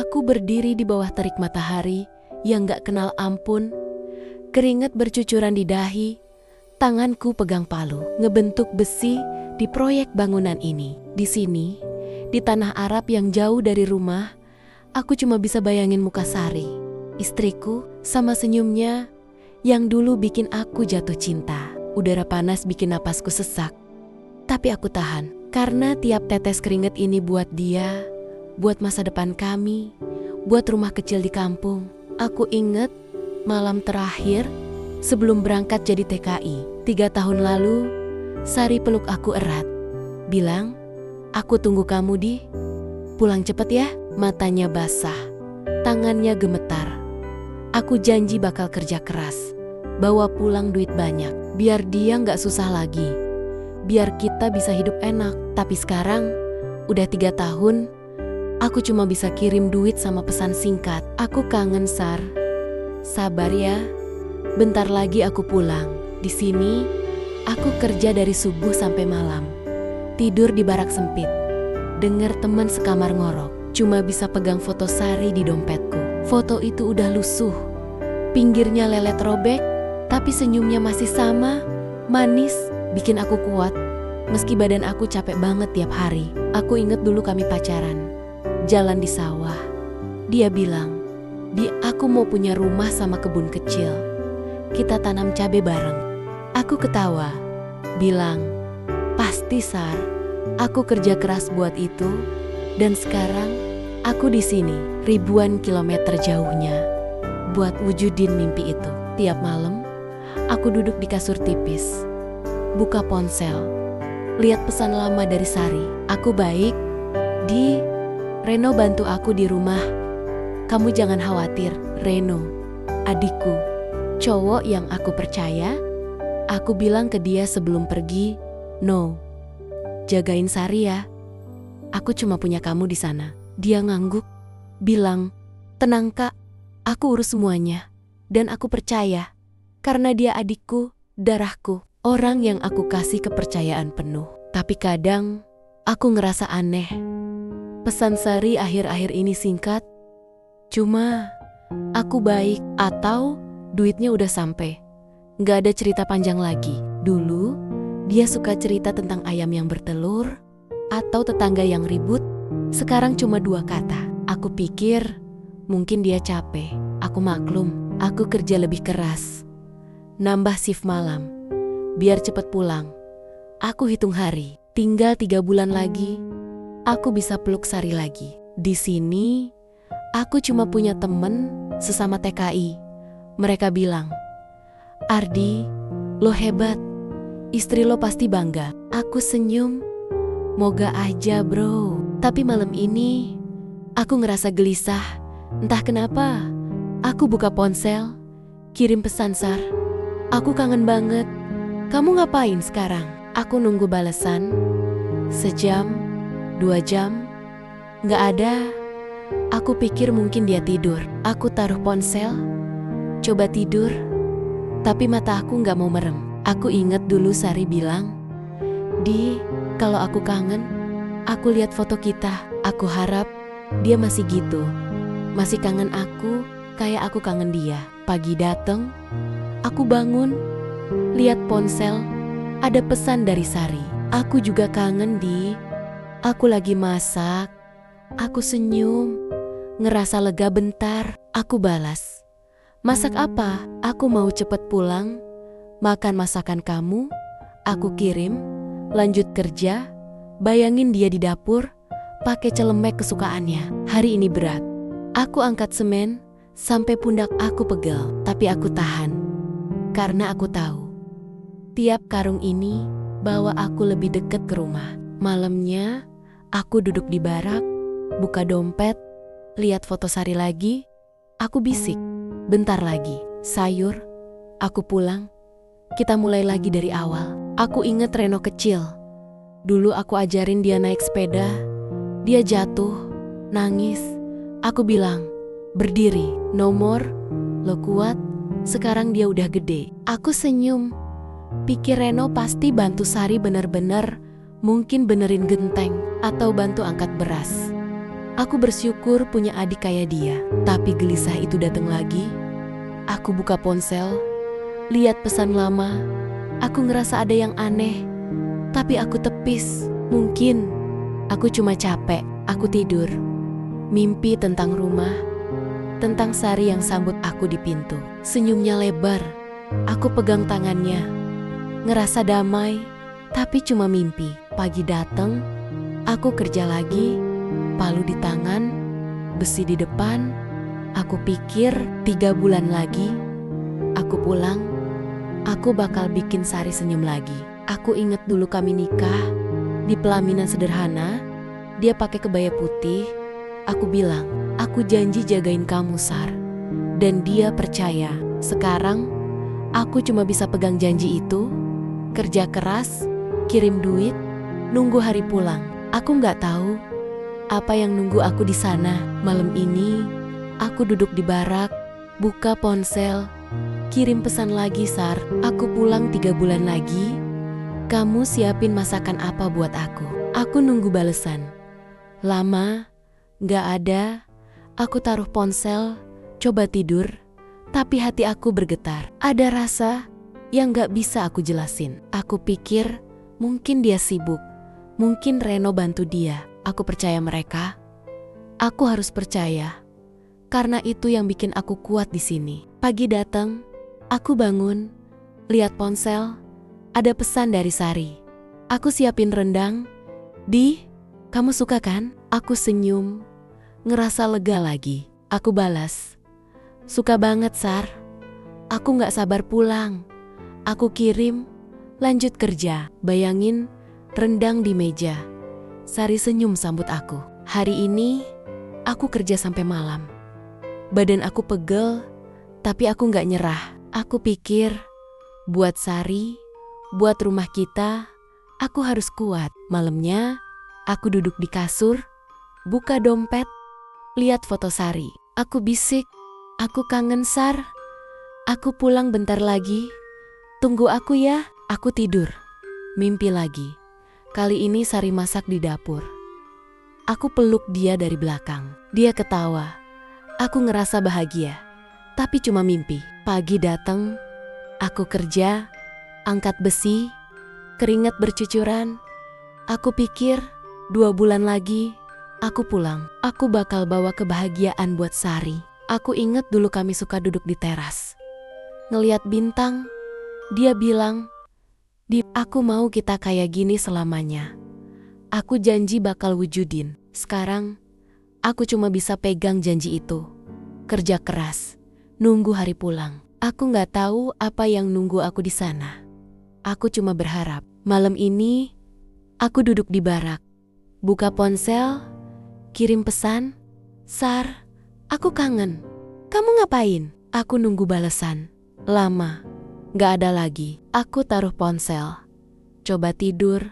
Aku berdiri di bawah terik matahari yang gak kenal ampun. Keringat bercucuran di dahi. Tanganku pegang palu, ngebentuk besi di proyek bangunan ini. Di sini, di tanah Arab yang jauh dari rumah, aku cuma bisa bayangin muka Sari, istriku, sama senyumnya yang dulu bikin aku jatuh cinta. Udara panas bikin napasku sesak. Tapi aku tahan, karena tiap tetes keringat ini buat dia, buat masa depan kami, buat rumah kecil di kampung. Aku inget malam terakhir sebelum berangkat jadi TKI. 3 tahun lalu, Sari peluk aku erat. Bilang, aku tunggu kamu di. Pulang cepet ya. Matanya basah, tangannya gemetar. Aku janji bakal kerja keras, bawa pulang duit banyak, biar dia gak susah lagi, biar kita bisa hidup enak. Tapi sekarang, udah 3 tahun, aku cuma bisa kirim duit sama pesan singkat. Aku kangen, Sar. Sabar ya, bentar lagi aku pulang. Di sini, aku kerja dari subuh sampai malam. Tidur di barak sempit. Dengar teman sekamar ngorok. Cuma bisa pegang foto Sari di dompetku. Foto itu udah lusuh. Pinggirnya lelet robek, tapi senyumnya masih sama, manis, bikin aku kuat. Meski badan aku capek banget tiap hari. Aku inget dulu kami pacaran. Jalan di sawah. Dia bilang, "Di, aku mau punya rumah sama kebun kecil. Kita tanam cabai bareng." Aku ketawa, bilang, "Pasti, Sar, aku kerja keras buat itu." Dan sekarang, aku di sini, ribuan kilometer jauhnya, buat wujudin mimpi itu. Tiap malam, aku duduk di kasur tipis, buka ponsel, lihat pesan lama dari Sari. "Aku baik, Di. Reno bantu aku di rumah. Kamu jangan khawatir, Reno, adikku, cowok yang aku percaya." Aku bilang ke dia sebelum pergi, "No, jagain Sari ya. Aku cuma punya kamu di sana." Dia ngangguk, bilang, "Tenang Kak, aku urus semuanya." Dan aku percaya, karena dia adikku, darahku, orang yang aku kasih kepercayaan penuh. Tapi kadang, aku ngerasa aneh. Pesan Sari akhir-akhir ini singkat, cuma, "Aku baik," atau "Duitnya udah sampai." Gak ada cerita panjang lagi. Dulu, dia suka cerita tentang ayam yang bertelur, atau tetangga yang ribut. Sekarang cuma 2 kata. Aku pikir, mungkin dia capek. Aku maklum, aku kerja lebih keras. Nambah shift malam, biar cepet pulang. Aku hitung hari, tinggal 3 bulan lagi, aku bisa peluk Sari lagi. Di sini, aku cuma punya temen sesama TKI. Mereka bilang, "Ardi, lo hebat. Istri lo pasti bangga." Aku senyum. Moga aja, bro. Tapi malam ini, aku ngerasa gelisah. Entah kenapa, aku buka ponsel, kirim pesan, "Sar, aku kangen banget. Kamu ngapain sekarang?" Aku nunggu balasan. Sejam, 2 jam, gak ada. Aku pikir mungkin dia tidur. Aku taruh ponsel, coba tidur. Tapi mata aku gak mau merem. Aku inget dulu Sari bilang, "Di, kalau aku kangen, aku lihat foto kita." Aku harap dia masih gitu. Masih kangen aku, kayak aku kangen dia. Pagi dateng, aku bangun, lihat ponsel, ada pesan dari Sari. "Aku juga kangen, Di. Aku lagi masak." Aku senyum, ngerasa lega bentar. Aku balas, "Masak apa?" "Aku mau cepet pulang, makan masakan kamu." Aku kirim, lanjut kerja. Bayangin dia di dapur, pakai celemek kesukaannya. Hari ini berat. Aku angkat semen, sampai pundak aku pegel. Tapi aku tahan, karena aku tahu, tiap karung ini bawa aku lebih dekat ke rumah. Malamnya, aku duduk di barak, buka dompet, lihat foto Sari lagi. Aku bisik, "Bentar lagi, sayur, aku pulang. Kita mulai lagi dari awal." Aku inget Reno kecil. Dulu aku ajarin dia naik sepeda. Dia jatuh, nangis. Aku bilang, "Berdiri, no more, lo kuat." Sekarang dia udah gede. Aku senyum. Pikir Reno pasti bantu Sari bener-bener, mungkin benerin genteng, atau bantu angkat beras. Aku bersyukur punya adik kayak dia. Tapi gelisah itu datang lagi. Aku buka ponsel, lihat pesan lama. Aku ngerasa ada yang aneh, tapi aku tepis. Mungkin aku cuma capek. Aku tidur, mimpi tentang rumah, tentang Sari yang sambut aku di pintu. Senyumnya lebar, aku pegang tangannya, ngerasa damai, tapi cuma mimpi. Pagi datang, aku kerja lagi, palu di tangan, besi di depan. Aku pikir 3 bulan lagi, aku pulang, aku bakal bikin Sari senyum lagi. Aku inget dulu kami nikah, di pelaminan sederhana, dia pakai kebaya putih. Aku bilang, aku janji jagain kamu, Sar. Dan dia percaya. Sekarang, aku cuma bisa pegang janji itu, kerja keras, kirim duit, nunggu hari pulang. Aku nggak tahu apa yang nunggu aku di sana. Malam ini, aku duduk di barak, buka ponsel, kirim pesan lagi, Sar. Aku pulang 3 bulan lagi. Kamu siapin masakan apa buat aku? Aku nunggu balesan. Lama, nggak ada. Aku taruh ponsel, coba tidur, tapi hati aku bergetar. Ada rasa yang nggak bisa aku jelasin. Aku pikir mungkin dia sibuk, mungkin Reno bantu dia. Aku percaya mereka. Aku harus percaya, karena itu yang bikin aku kuat di sini. Pagi datang, aku bangun, lihat ponsel, ada pesan dari Sari. Aku siapin rendang. Kamu suka kan? Aku senyum, ngerasa lega lagi. Aku balas, suka banget, Sar. Aku gak sabar pulang. Aku kirim, lanjut kerja. Bayangin, rendang di meja. Sari senyum sambut aku. Hari ini, aku kerja sampai malam. Badan aku pegel, tapi aku gak nyerah. Aku pikir, buat Sari, buat rumah kita, aku harus kuat. Malamnya, aku duduk di kasur, buka dompet, lihat foto Sari. Aku bisik, aku kangen, Sar. Aku pulang bentar lagi. Tunggu aku ya. Aku tidur. Mimpi lagi. Kali ini Sari masak di dapur. Aku peluk dia dari belakang. Dia ketawa. Aku ngerasa bahagia. Tapi cuma mimpi. Pagi datang, aku kerja, angkat besi, keringat bercucuran. Aku pikir 2 bulan lagi, aku pulang. Aku bakal bawa kebahagiaan buat Sari. Aku inget dulu kami suka duduk di teras. Ngeliat bintang, dia bilang, aku mau kita kayak gini selamanya. Aku janji bakal wujudin. Sekarang, aku cuma bisa pegang janji itu. Kerja keras, nunggu hari pulang. Aku gak tahu apa yang nunggu aku di sana. Aku cuma berharap. Malam ini, aku duduk di barak. Buka ponsel, kirim pesan, Sar, aku kangen. Kamu ngapain? Aku nunggu balasan. Lama, gak ada lagi. Aku taruh ponsel. Coba tidur,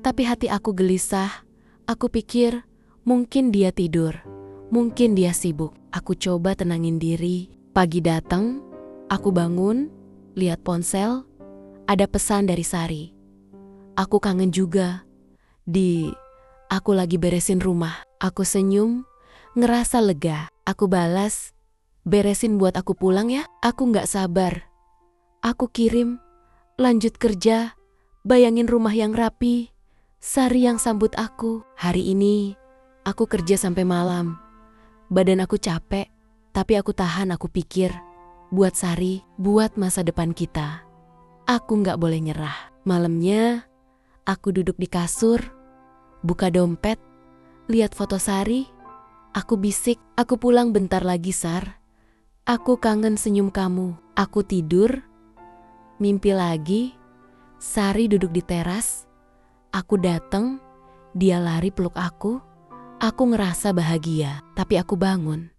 tapi hati aku gelisah. Aku pikir, mungkin dia tidur. Mungkin dia sibuk. Aku coba tenangin diri. Pagi datang, aku bangun, lihat ponsel, ada pesan dari Sari. Aku kangen juga. Aku lagi beresin rumah. Aku senyum, ngerasa lega. Aku balas, beresin buat aku pulang ya. Aku gak sabar. Aku kirim, lanjut kerja, bayangin rumah yang rapi, Sari yang sambut aku. Hari ini, aku kerja sampai malam. Badan aku capek, tapi aku tahan. Aku pikir, buat Sari, buat masa depan kita. Aku gak boleh nyerah. Malamnya, aku duduk di kasur, buka dompet, lihat foto Sari. Aku bisik, aku pulang bentar lagi, Sar. Aku kangen senyum kamu. Aku tidur, mimpi lagi, Sari duduk di teras. Aku datang, dia lari peluk aku. Aku ngerasa bahagia, tapi aku bangun.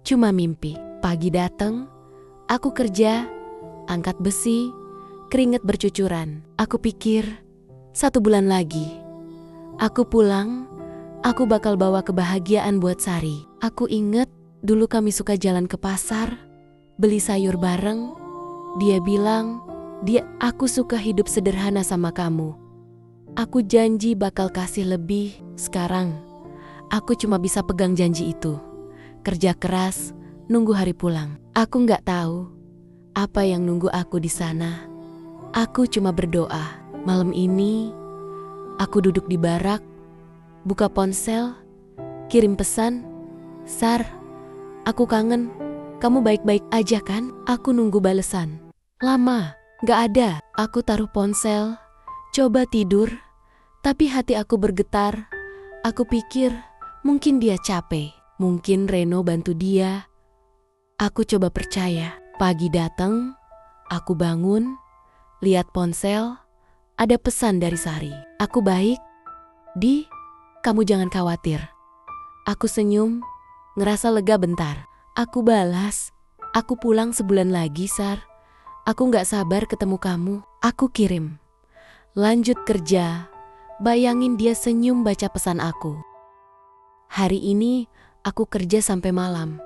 Cuma mimpi. Pagi datang, aku kerja, angkat besi, keringat bercucuran. Aku pikir, 1 bulan lagi, aku pulang, aku bakal bawa kebahagiaan buat Sari. Aku inget dulu kami suka jalan ke pasar, beli sayur bareng. Dia bilang, aku suka hidup sederhana sama kamu. Aku janji bakal kasih lebih. Sekarang, Aku cuma bisa pegang janji itu. Kerja keras, nunggu hari pulang. Aku nggak tahu apa yang nunggu aku di sana. Aku cuma berdoa. Malam ini, aku duduk di barak, buka ponsel, kirim pesan. Sar, aku kangen. Kamu baik-baik aja kan? Aku nunggu balesan. Lama, nggak ada. Aku taruh ponsel, coba tidur, tapi hati aku bergetar. Aku pikir mungkin dia capek, mungkin Reno bantu dia. Aku coba percaya. Pagi datang, aku bangun, lihat ponsel, ada pesan dari Sari. Aku baik, Di, kamu jangan khawatir. Aku senyum, ngerasa lega bentar. Aku balas, aku pulang sebulan lagi, Sar. Aku gak sabar ketemu kamu. Aku kirim. Lanjut kerja, bayangin dia senyum baca pesan aku. Hari ini aku kerja sampai malam.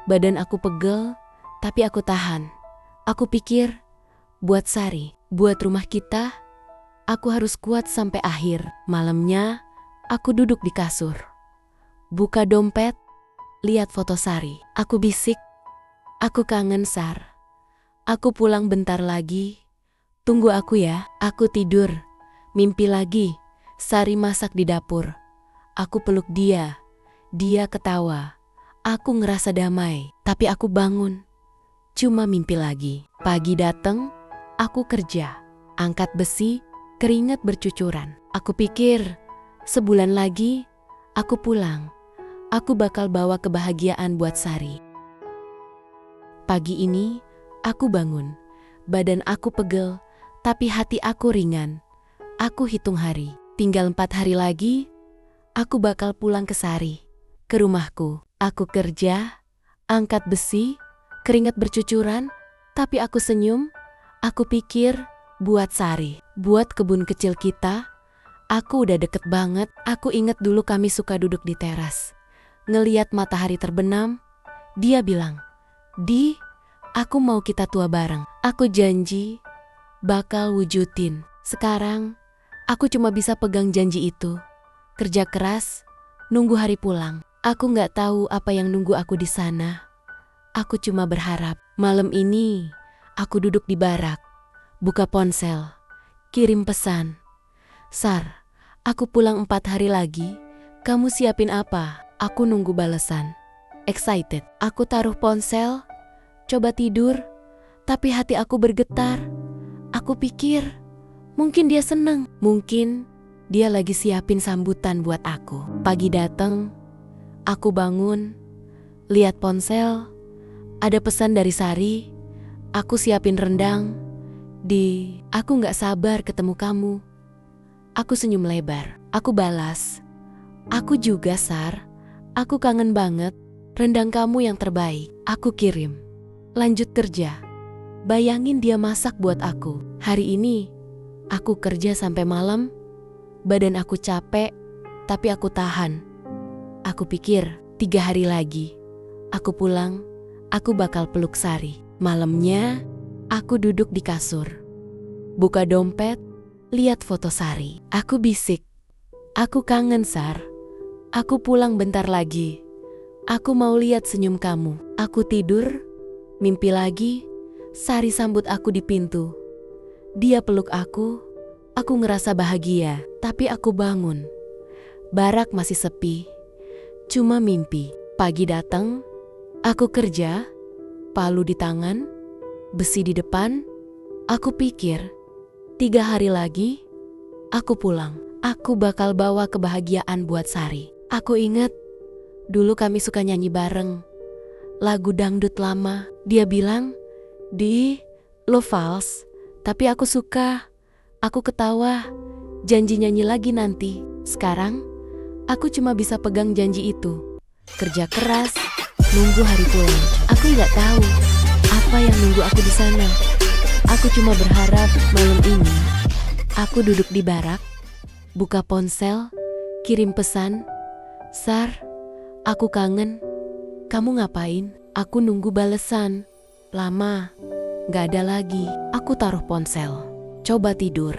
Badan aku pegel, tapi aku tahan. Aku pikir, buat Sari, buat rumah kita, aku harus kuat sampai akhir. Malamnya, aku duduk di kasur. Buka dompet, lihat foto Sari. Aku bisik, aku kangen Sar. Aku pulang bentar lagi. Tunggu aku ya. Aku tidur, mimpi lagi. Sari masak di dapur. Aku peluk dia. Dia ketawa. Aku ngerasa damai, tapi aku bangun. Cuma mimpi lagi. Pagi datang, aku kerja. Angkat besi, keringat bercucuran. Aku pikir, sebulan lagi, aku pulang. Aku bakal bawa kebahagiaan buat Sari. Pagi ini, aku bangun. Badan aku pegel, tapi hati aku ringan. Aku hitung hari. Tinggal 4 hari lagi, aku bakal pulang ke Sari. Ke rumahku. Aku kerja, angkat besi, keringat bercucuran, tapi aku senyum. Aku pikir, buat Sari, buat kebun kecil kita, aku udah deket banget. Aku inget dulu kami suka duduk di teras. Ngeliat matahari terbenam, dia bilang, Di, aku mau kita tua bareng. Aku janji, bakal wujudin. Sekarang, aku cuma bisa pegang janji itu. Kerja keras, nunggu hari pulang. Aku gak tahu apa yang nunggu aku di sana. Aku cuma berharap. Malam ini, aku duduk di barak, buka ponsel, kirim pesan. Sar, aku pulang 4 hari lagi. Kamu siapin apa? Aku nunggu balasan. Excited. Aku taruh ponsel, coba tidur, tapi hati aku bergetar. Aku pikir, mungkin dia seneng. Mungkin dia lagi siapin sambutan buat aku. Pagi datang, aku bangun, lihat ponsel, ada pesan dari Sari. Aku siapin rendang. Di, aku gak sabar ketemu kamu. Aku senyum lebar. Aku balas, aku juga Sar. Aku kangen banget. Rendang kamu yang terbaik. Aku kirim. Lanjut kerja. Bayangin dia masak buat aku. Hari ini, aku kerja sampai malam. Badan aku capek, tapi aku tahan. Aku pikir 3 hari lagi, aku pulang, aku bakal peluk Sari. Malamnya, aku duduk di kasur. Buka dompet, lihat foto Sari. Aku bisik, aku kangen Sar. Aku pulang bentar lagi. Aku mau lihat senyum kamu. Aku tidur, mimpi lagi, Sari sambut aku di pintu. Dia peluk aku ngerasa bahagia, tapi aku bangun. Barak masih sepi. Cuma mimpi. Pagi datang, aku kerja, palu di tangan, besi di depan. Aku pikir, 3 hari lagi, aku pulang. Aku bakal bawa kebahagiaan buat Sari. Aku ingat, dulu kami suka nyanyi bareng. Lagu dangdut lama. Dia bilang, Di, lo vals, tapi aku suka. Aku ketawa, janji nyanyi lagi nanti. Sekarang, aku cuma bisa pegang janji itu. Kerja keras, nunggu hari pulang. Aku nggak tahu apa yang nunggu aku di sana. Aku cuma berharap malam ini aku duduk di barak, buka ponsel, kirim pesan. Sar, aku kangen. Kamu ngapain? Aku nunggu balesan. Lama, nggak ada lagi. Aku taruh ponsel, coba tidur.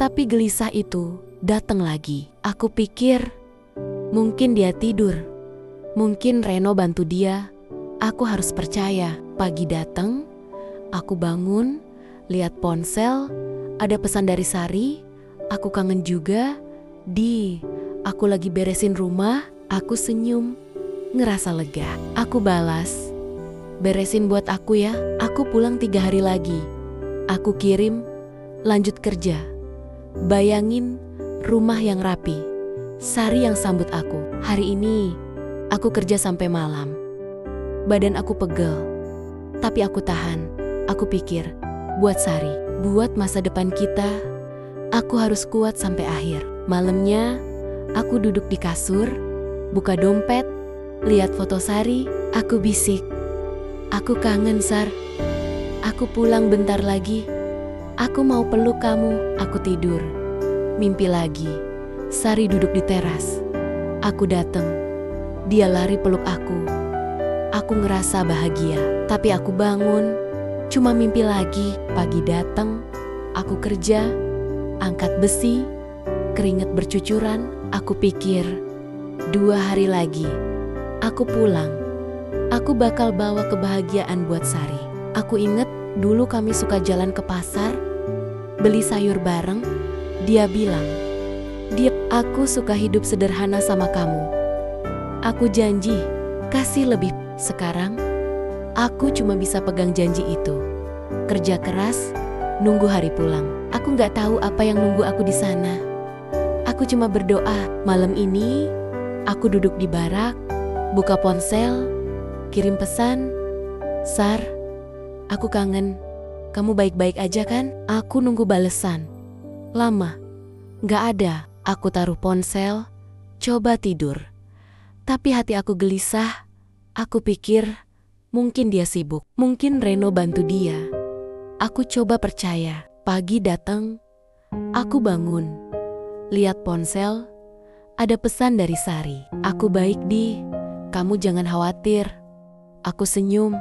Tapi gelisah itu datang lagi. Aku pikir, Mungkin dia tidur. Mungkin Reno bantu dia. Aku harus percaya. Pagi datang, aku bangun, lihat ponsel, ada pesan dari Sari. Aku kangen juga. Aku lagi beresin rumah. Aku senyum, ngerasa lega. Aku balas, beresin buat aku ya. Aku pulang 3 hari lagi. Aku kirim, lanjut kerja. Bayangin rumah yang rapi, Sari yang sambut aku. Hari ini aku kerja sampai malam. Badan aku pegel, tapi aku tahan. Aku pikir, buat Sari, buat masa depan kita, aku harus kuat sampai akhir. Malamnya, aku duduk di kasur, buka dompet, lihat foto Sari. Aku bisik, aku kangen Sar. Aku pulang bentar lagi. Aku mau peluk kamu. Aku tidur, mimpi lagi. Sari duduk di teras. Aku datang. Dia lari peluk aku. Aku ngerasa bahagia. Tapi aku bangun, cuma mimpi lagi. Pagi datang, aku kerja, angkat besi, keringat bercucuran. Aku pikir, 2 hari lagi, aku pulang. Aku bakal bawa kebahagiaan buat Sari. Aku inget dulu kami suka jalan ke pasar, beli sayur bareng. Dia bilang, aku suka hidup sederhana sama kamu. Aku janji, kasih lebih. Sekarang, aku cuma bisa pegang janji itu. Kerja keras, nunggu hari pulang. Aku gak tahu apa yang nunggu aku di sana. Aku cuma berdoa. Malam ini, aku duduk di barak, buka ponsel, kirim pesan. Sar, aku kangen. Kamu baik-baik aja kan? Aku nunggu balesan. Lama, gak ada. Aku taruh ponsel, coba tidur. Tapi hati aku gelisah. Aku pikir, mungkin dia sibuk. Mungkin Reno bantu dia. Aku coba percaya. Pagi datang, aku bangun. Lihat ponsel, ada pesan dari Sari. Aku baik kamu jangan khawatir. Aku senyum,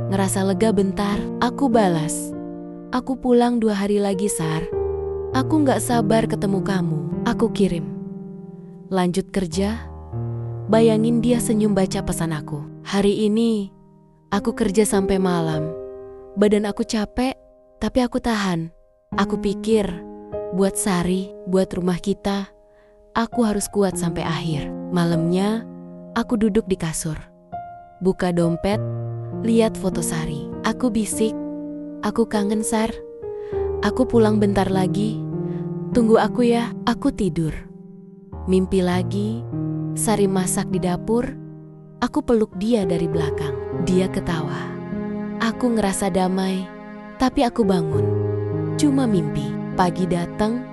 ngerasa lega bentar. Aku balas, aku pulang 2 hari lagi Sar. Aku gak sabar ketemu kamu. Aku kirim, lanjut kerja. Bayangin dia senyum baca pesan aku. Hari ini, aku kerja sampai malam. Badan aku capek, tapi aku tahan. Aku pikir, buat Sari, buat rumah kita, aku harus kuat sampai akhir. Malamnya, aku duduk di kasur. Buka dompet, lihat foto Sari. Aku bisik, aku kangen Sar. Aku pulang bentar lagi. Tunggu aku ya. Aku tidur. Mimpi lagi, Sari masak di dapur. Aku peluk dia dari belakang. Dia ketawa. Aku ngerasa damai, tapi aku bangun. Cuma mimpi. Pagi datang,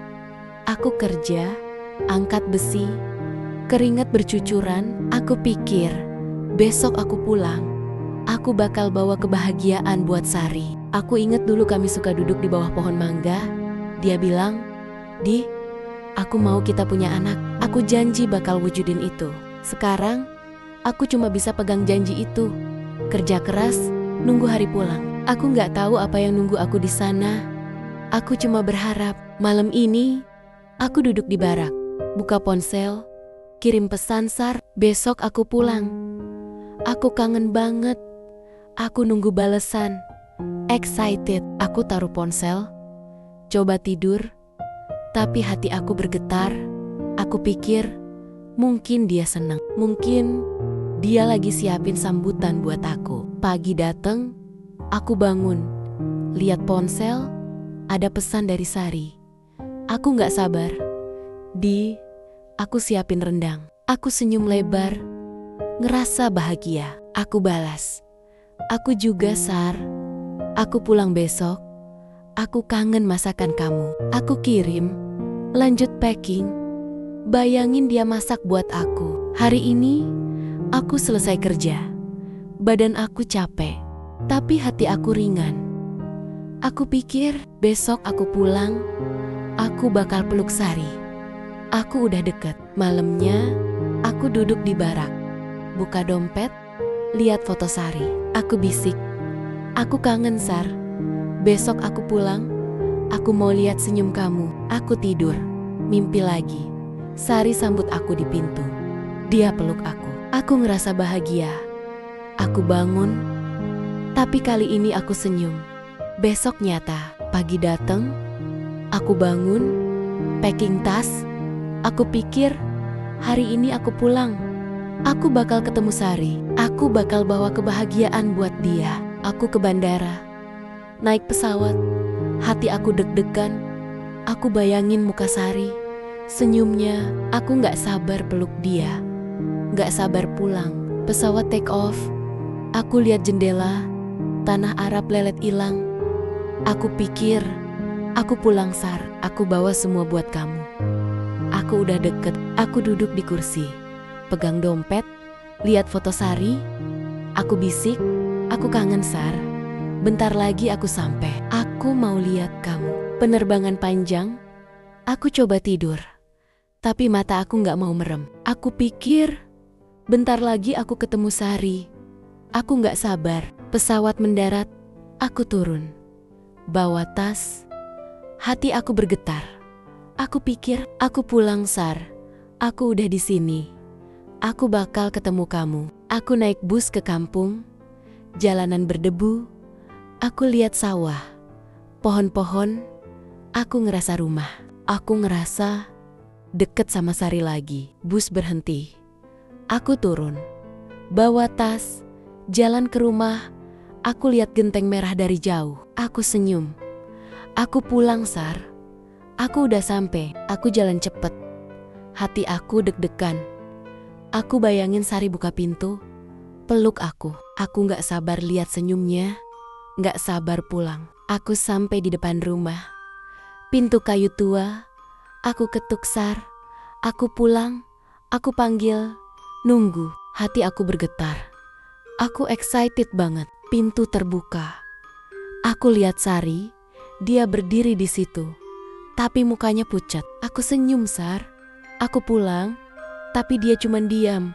aku kerja, angkat besi, keringat bercucuran. Aku pikir, besok aku pulang, aku bakal bawa kebahagiaan buat Sari. Aku inget dulu kami suka duduk di bawah pohon mangga. Dia bilang, aku mau kita punya anak. Aku janji bakal wujudin itu. Sekarang, aku cuma bisa pegang janji itu. Kerja keras, nunggu hari pulang. Aku gak tahu apa yang nunggu aku di sana. Aku cuma berharap. Malam ini, aku duduk di barak, buka ponsel, kirim pesan Sar. Besok aku pulang. Aku kangen banget. Aku nunggu balesan. Excited. Aku taruh ponsel, coba tidur. Tapi hati aku bergetar. Aku pikir, mungkin dia seneng. Mungkin dia lagi siapin sambutan buat aku. Pagi dateng, aku bangun. Lihat ponsel, ada pesan dari Sari. Aku gak sabar. Aku siapin rendang. Aku senyum lebar, ngerasa bahagia. Aku balas, aku juga Sar. Aku pulang besok. Aku kangen masakan kamu. Aku kirim, lanjut packing. Bayangin dia masak buat aku. Hari ini, aku selesai kerja. Badan aku capek, tapi hati aku ringan. Aku pikir, besok aku pulang, aku bakal peluk Sari. Aku udah deket. Malamnya, aku duduk di barak, buka dompet, lihat foto Sari. Aku bisik, aku kangen Sar. Besok aku pulang, aku mau lihat senyum kamu. Aku tidur, mimpi lagi. Sari sambut aku di pintu. Dia peluk aku. Aku ngerasa bahagia. Aku bangun, tapi kali ini aku senyum. Besok nyata, pagi datang, aku bangun, packing tas. Aku pikir, hari ini aku pulang. Aku bakal ketemu Sari. Aku bakal bawa kebahagiaan buat dia. Aku ke bandara, naik pesawat. Hati aku deg-degan. Aku bayangin muka Sari, senyumnya. Aku gak sabar peluk dia, gak sabar pulang. Pesawat take off. Aku lihat jendela, tanah Arab lelet hilang. Aku pikir, aku pulang Sar. Aku bawa semua buat kamu. Aku udah deket. Aku duduk di kursi, pegang dompet, lihat foto Sari. Aku bisik, aku kangen Sar. Bentar lagi aku sampai. Aku mau lihat kamu. Penerbangan panjang. Aku coba tidur, tapi mata aku gak mau merem. Aku pikir, bentar lagi aku ketemu Sari. Aku gak sabar. Pesawat mendarat, aku turun, bawa tas. Hati aku bergetar. Aku pikir, aku pulang Sar. Aku udah di sini. Aku bakal ketemu kamu. Aku naik bus ke kampung. Jalanan berdebu. Aku lihat sawah, pohon-pohon. Aku ngerasa rumah. Aku ngerasa deket sama Sari lagi. Bus berhenti. Aku turun, bawa tas, jalan ke rumah. Aku lihat genteng merah dari jauh. Aku senyum. Aku pulang Sar. Aku udah sampai. Aku jalan cepet. Hati aku deg-degan. Aku bayangin Sari buka pintu, peluk aku. Aku gak sabar lihat senyumnya, gak sabar pulang. Aku sampai di depan rumah. Pintu kayu tua. Aku ketuk Sar. Aku pulang. Aku panggil. Nunggu. Hati aku bergetar. Aku excited banget. Pintu terbuka. Aku lihat Sari. Dia berdiri di situ, tapi mukanya pucat. Aku senyum Sar. Aku pulang, tapi dia cuman diam,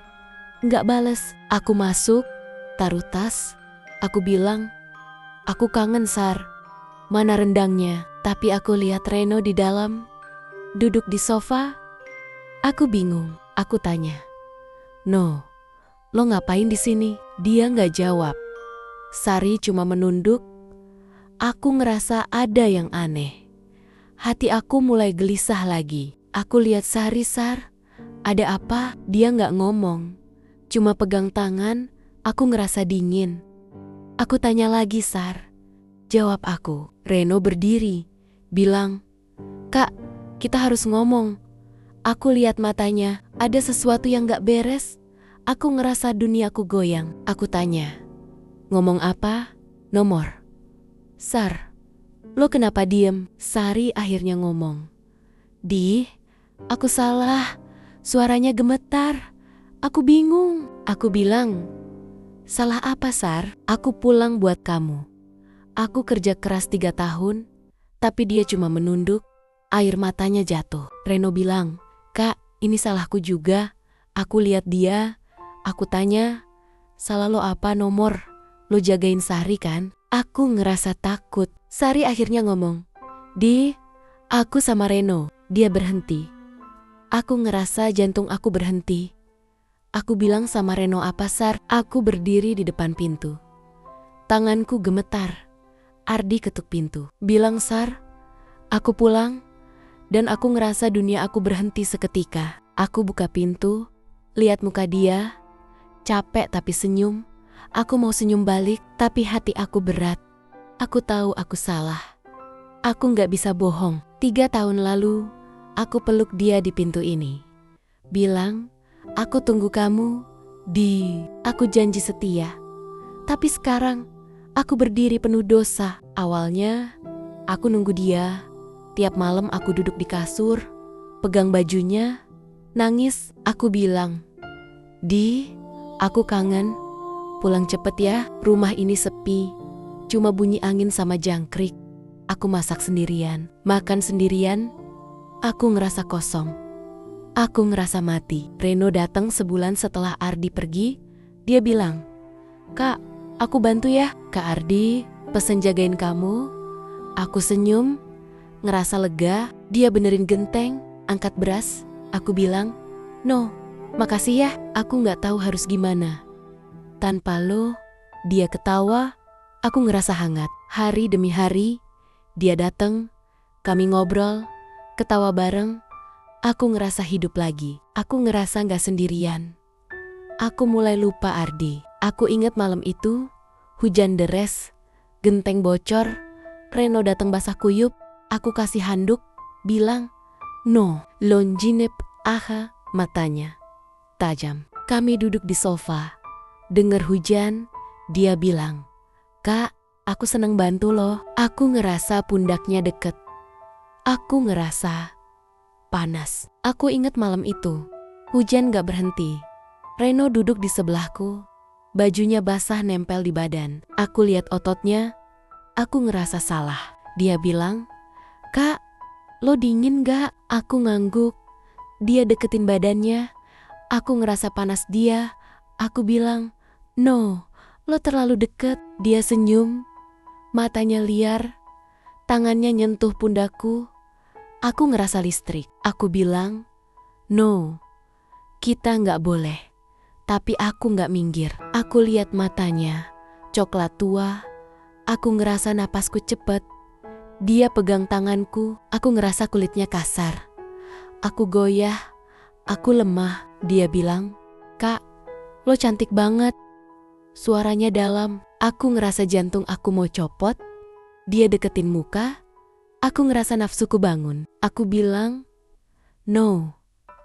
nggak bales. Aku masuk, taruh tas. Aku bilang, aku kangen Sar. Mana rendangnya? Tapi aku lihat Reno di dalam, duduk di sofa. Aku bingung. Aku tanya, "No, lo ngapain di sini?" Dia nggak jawab. Sari cuma menunduk. Aku ngerasa ada yang aneh. Hati aku mulai gelisah lagi. Aku lihat Sari Sar. Ada apa? Dia nggak ngomong. Cuma pegang tangan. Aku ngerasa dingin. Aku tanya lagi Sar. Jawab aku. Reno berdiri. Bilang, "Kak, kita harus ngomong." Aku lihat matanya. Ada sesuatu yang nggak beres. Aku ngerasa duniaku goyang. Aku tanya, "Ngomong apa?" "Nomor." "Sar, lo kenapa diem?" Sari akhirnya ngomong, "Di, aku salah." Suaranya gemetar. Aku bingung. Aku bilang, "Salah apa Sar?" "Aku pulang buat kamu. Aku kerja keras 3 tahun, tapi dia cuma menunduk." Air matanya jatuh. Reno bilang, "Kak, ini salahku juga. Aku lihat dia." Aku tanya, "Salah lo apa?" "Nomor. Lo jagain Sari kan?" Aku ngerasa takut. Sari akhirnya ngomong, "Di, aku sama Reno." Dia berhenti. Aku ngerasa jantung aku berhenti. Aku bilang, "Sama Reno apa Sar?" Aku berdiri di depan pintu. Tanganku gemetar. Ardi ketuk pintu. Bilang, "Sar, aku pulang." Dan aku ngerasa dunia aku berhenti seketika. Aku buka pintu, lihat muka dia. Capek tapi senyum. Aku mau senyum balik, tapi hati aku berat. Aku tahu aku salah. Aku gak bisa bohong. 3 tahun lalu, aku peluk dia di pintu ini. Bilang, "Aku tunggu kamu, Di." Aku janji setia. Tapi sekarang, aku berdiri penuh dosa. Awalnya, aku nunggu dia. Tiap malam aku duduk di kasur, pegang bajunya, nangis. Aku bilang, "Di, aku kangen. Pulang cepet ya." Rumah ini sepi, cuma bunyi angin sama jangkrik. Aku masak sendirian, makan sendirian. Aku ngerasa kosong. Aku ngerasa mati. Reno datang sebulan setelah Ardi pergi. Dia bilang, "Kak, aku bantu ya." "Kak Ardi, pesen jagain kamu." Aku senyum, ngerasa lega. Dia benerin genteng, angkat beras. Aku bilang, "No, Makasih ya, aku nggak tahu harus gimana. Tanpa lo, dia ketawa, aku ngerasa hangat. Hari demi hari, dia datang, kami ngobrol, ketawa bareng. Aku ngerasa hidup lagi. Aku ngerasa nggak sendirian. Aku mulai lupa Ardi. Aku ingat malam itu, hujan deres, genteng bocor, Reno datang basah kuyup. Aku kasih handuk, bilang, "No, lonjinep aha," matanya tajam. Kami duduk di sofa. Dengar hujan, dia bilang, "Kak, aku senang bantu loh." Aku ngerasa pundaknya deket. Aku ngerasa panas. Aku ingat malam itu. Hujan gak berhenti. Reno duduk di sebelahku. Bajunya basah nempel di badan. Aku lihat ototnya. Aku ngerasa salah. Dia bilang, "Kak, lo dingin gak?" Aku ngangguk. Dia deketin badannya. Aku ngerasa panas dia. Aku bilang, "No, lo terlalu deket." Dia senyum. Matanya liar. Tangannya nyentuh pundakku. Aku ngerasa listrik. Aku bilang, "No, kita nggak boleh." Tapi aku nggak minggir. Aku lihat matanya, coklat tua. Aku ngerasa napasku cepet. Dia pegang tanganku. Aku ngerasa kulitnya kasar. Aku goyah. Aku lemah. Dia bilang, "Kak, lo cantik banget." Suaranya dalam. Aku ngerasa jantung aku mau copot. Dia deketin muka. Aku ngerasa nafsuku bangun. Aku bilang, "No,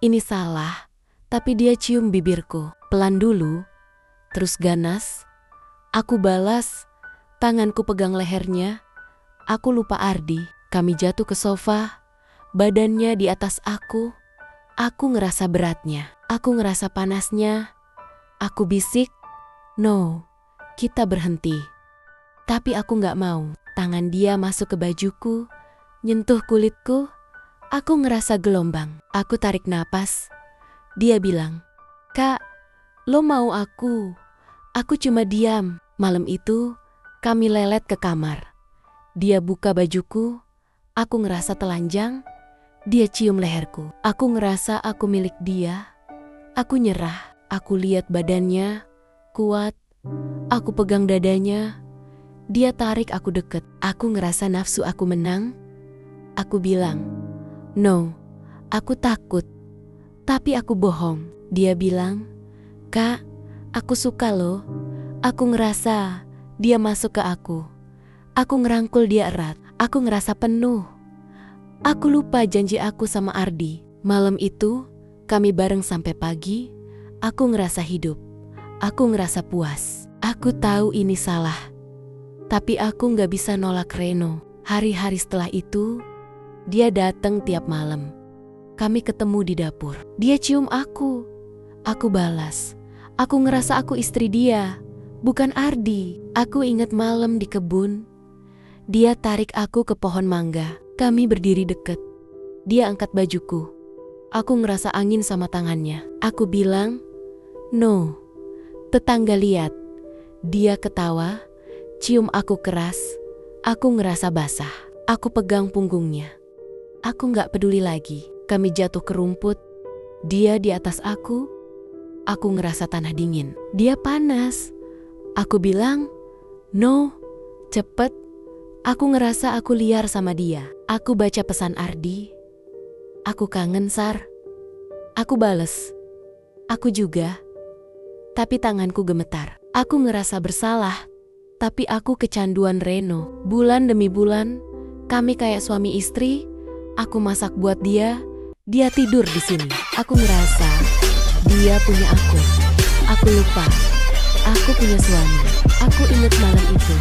ini salah." Tapi dia cium bibirku. Pelan dulu, terus ganas. Aku balas, tanganku pegang lehernya. Aku lupa Ardi. Kami jatuh ke sofa, badannya di atas aku. Aku ngerasa beratnya. Aku ngerasa panasnya. Aku bisik, "No, kita berhenti." Tapi aku gak mau. Tangan dia masuk ke bajuku, nyentuh kulitku. Aku ngerasa gelombang. Aku tarik napas. Dia bilang, "Kak, lo mau aku?" Aku cuma diam. Malam itu, kami lelet ke kamar. Dia buka bajuku. Aku ngerasa telanjang. Dia cium leherku. Aku ngerasa aku milik dia. Aku nyerah. Aku lihat badannya, kuat. Aku pegang dadanya. Dia tarik aku deket. Aku ngerasa nafsu aku menang. Aku bilang, "No, aku takut." Tapi aku bohong. Dia bilang, "Kak, aku suka lo." Aku ngerasa dia masuk ke aku. Aku ngerangkul dia erat. Aku ngerasa penuh. Aku lupa janji aku sama Ardi. Malam itu, kami bareng sampai pagi. Aku ngerasa hidup. Aku ngerasa puas. Aku tahu ini salah. Tapi aku gak bisa nolak Reno. Hari-hari setelah itu, dia datang tiap malam. Kami ketemu di dapur. Dia cium aku. Aku balas. Aku ngerasa aku istri dia, bukan Ardi. Aku ingat malam di kebun. Dia tarik aku ke pohon mangga. Kami berdiri deket. Dia angkat bajuku. Aku ngerasa angin sama tangannya. Aku bilang, "No." Tetangga lihat. Dia ketawa, cium aku keras. Aku ngerasa basah. Aku pegang punggungnya. Aku gak peduli lagi. Kami jatuh ke rumput. Dia di atas aku. Aku ngerasa tanah dingin. Dia panas. Aku bilang, "No, cepet." Aku ngerasa aku liar sama dia. Aku baca pesan Ardi. "Aku kangen, Sar." Aku bales, "Aku juga." Tapi tanganku gemetar. Aku ngerasa bersalah. Tapi aku kecanduan Reno. Bulan demi bulan, kami kayak suami istri. Aku masak buat dia. Dia tidur di sini. Aku ngerasa dia punya aku. Aku lupa. Aku punya suami. Aku ingat malam itu.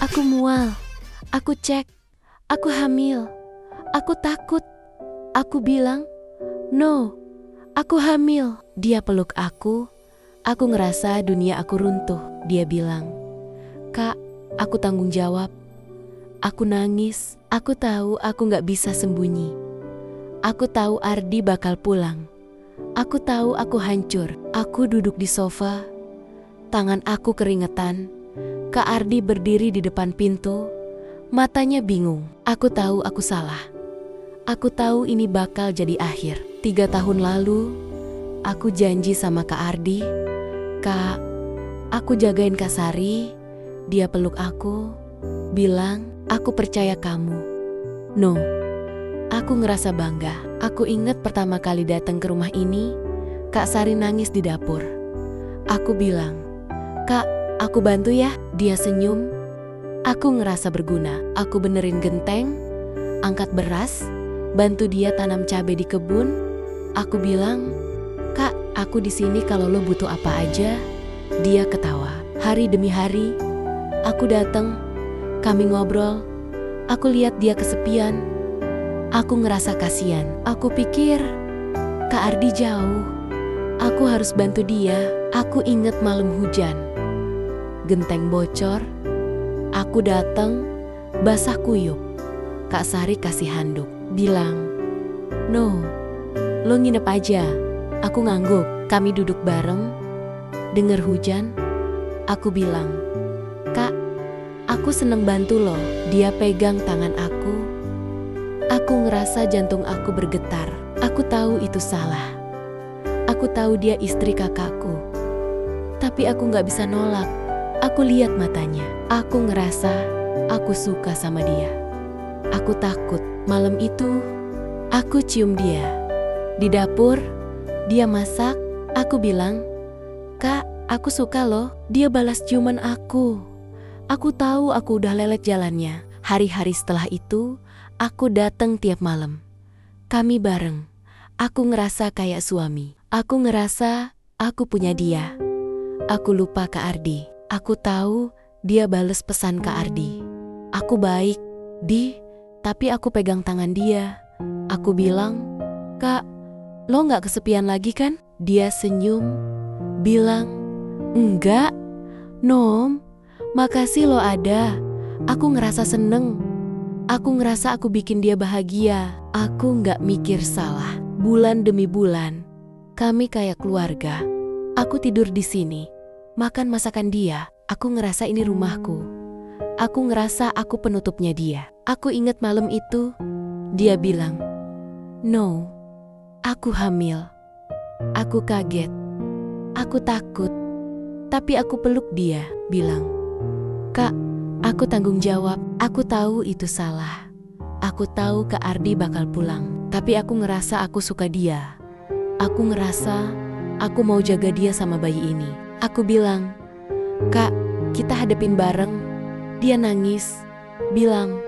Aku mual. Aku cek. Aku hamil. Aku takut. Aku bilang, "No, aku hamil." Dia peluk aku. Aku ngerasa dunia aku runtuh. Dia bilang, "Kak, aku tanggung jawab." Aku nangis. Aku tahu aku gak bisa sembunyi. Aku tahu Ardi bakal pulang. Aku tahu aku hancur. Aku duduk di sofa. Tangan aku keringetan. Kak Ardi berdiri di depan pintu. Matanya bingung. Aku tahu aku salah. Aku tahu ini bakal jadi akhir. 3 tahun lalu, Aku janji sama Kak Ardi, Kak, aku jagain Kak Sari. Dia peluk aku, bilang, aku percaya kamu. No, aku ngerasa bangga. Aku ingat pertama kali datang ke rumah ini, Kak Sari nangis di dapur. Aku bilang, Kak, aku bantu ya. Dia senyum. Aku ngerasa berguna. Aku benerin genteng, angkat beras, bantu dia tanam cabai di kebun. Aku bilang, Kak, aku di sini kalau lo butuh apa aja. Dia ketawa. Hari demi hari, aku datang, kami ngobrol. Aku lihat dia kesepian. Aku ngerasa kasihan. Aku pikir, Kak Ardi jauh. Aku harus bantu dia. Aku inget malam hujan. Genteng bocor. Aku datang, basah kuyup. Kak Sari kasih handuk, bilang, No, lo nginep aja. Aku ngangguk. Kami duduk bareng, denger hujan. Aku bilang, Kak, aku seneng bantu lo. Dia pegang tangan aku. Aku ngerasa jantung aku bergetar. Aku tahu itu salah. Aku tahu dia istri kakakku. Tapi aku gak bisa nolak. Aku lihat matanya. Aku ngerasa aku suka sama dia. Aku takut. Malam itu, aku cium dia. Di dapur, dia masak. Aku bilang, Kak, aku suka loh. Dia balas ciuman aku. Aku tahu aku udah lelet jalannya. Hari-hari setelah itu, aku datang tiap malam. Kami bareng. Aku ngerasa kayak suami. Aku ngerasa aku punya dia. Aku lupa Kak Ardi. Aku tahu dia bales pesan Kak Ardi. Aku baik, tapi aku pegang tangan dia. Aku bilang, Kak, lo gak kesepian lagi kan? Dia senyum, bilang, enggak, Nom, makasih lo ada. Aku ngerasa seneng. Aku ngerasa aku bikin dia bahagia. Aku gak mikir salah. Bulan demi bulan, kami kayak keluarga. Aku tidur di sini, makan masakan dia. Aku ngerasa ini rumahku. Aku ngerasa aku penutupnya dia. Aku ingat malam itu, dia bilang, No, aku hamil. Aku kaget. Aku takut. Tapi aku peluk dia, bilang, Kak, aku tanggung jawab. Aku tahu itu salah. Aku tahu Kak Ardi bakal pulang. Tapi aku ngerasa aku suka dia. Aku ngerasa aku mau jaga dia sama bayi ini. Aku bilang, Kak, kita hadepin bareng. Dia nangis, bilang,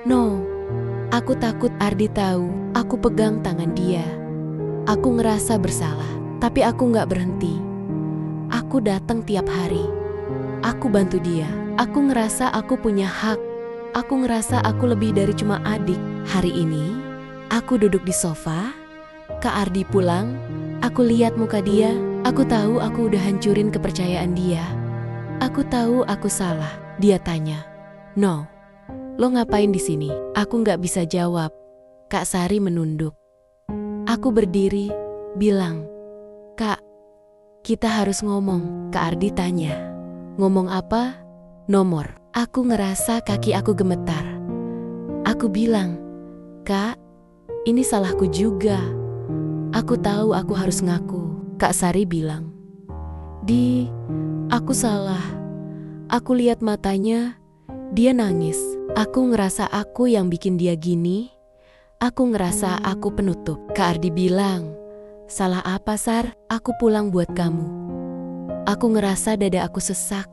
No, aku takut Ardi tahu. Aku pegang tangan dia. Aku ngerasa bersalah, tapi aku gak berhenti. Aku datang tiap hari. Aku bantu dia. Aku ngerasa aku punya hak. Aku ngerasa aku lebih dari cuma adik. Hari ini, aku duduk di sofa. Kak Ardi pulang. Aku lihat muka dia. Aku tahu aku udah hancurin kepercayaan dia. Aku tahu aku salah. Dia tanya, No, lo ngapain di sini? Aku gak bisa jawab. Kak Sari menunduk. Aku berdiri, bilang, Kak, kita harus ngomong. Kak Ardi tanya, ngomong apa? Nomor. Aku ngerasa kaki aku gemetar. Aku bilang, Kak, ini salahku juga. Aku tahu aku harus ngaku. Kak Sari bilang, Aku salah. Aku lihat matanya, dia nangis. Aku ngerasa aku yang bikin dia gini. Aku ngerasa aku penutup. Kak Ardi bilang, salah apa Sar? Aku pulang buat kamu. Aku ngerasa dada aku sesak.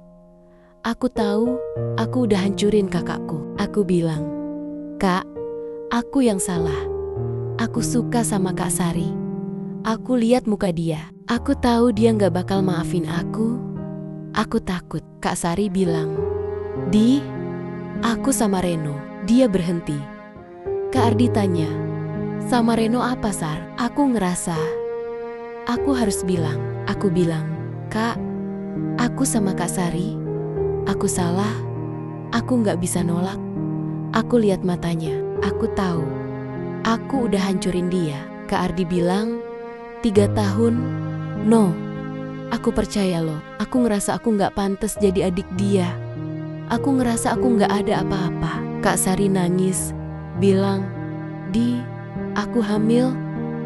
Aku tahu aku udah hancurin kakakku. Aku bilang, Kak, aku yang salah. Aku suka sama Kak Sari. Aku lihat muka dia. Aku tahu dia gak bakal maafin aku. Aku takut. Kak Sari bilang, aku sama Reno. Dia berhenti. Kak Ardi tanya, sama Reno apa Sar? Aku ngerasa aku harus bilang. Aku bilang, Kak, aku sama Kak Sari. Aku salah. Aku gak bisa nolak. Aku lihat matanya. Aku tahu aku udah hancurin dia. Kak Ardi bilang, 3 tahun. No, aku percaya loh. Aku ngerasa aku gak pantas jadi adik dia. Aku ngerasa aku gak ada apa-apa. Kak Sari nangis, bilang, aku hamil.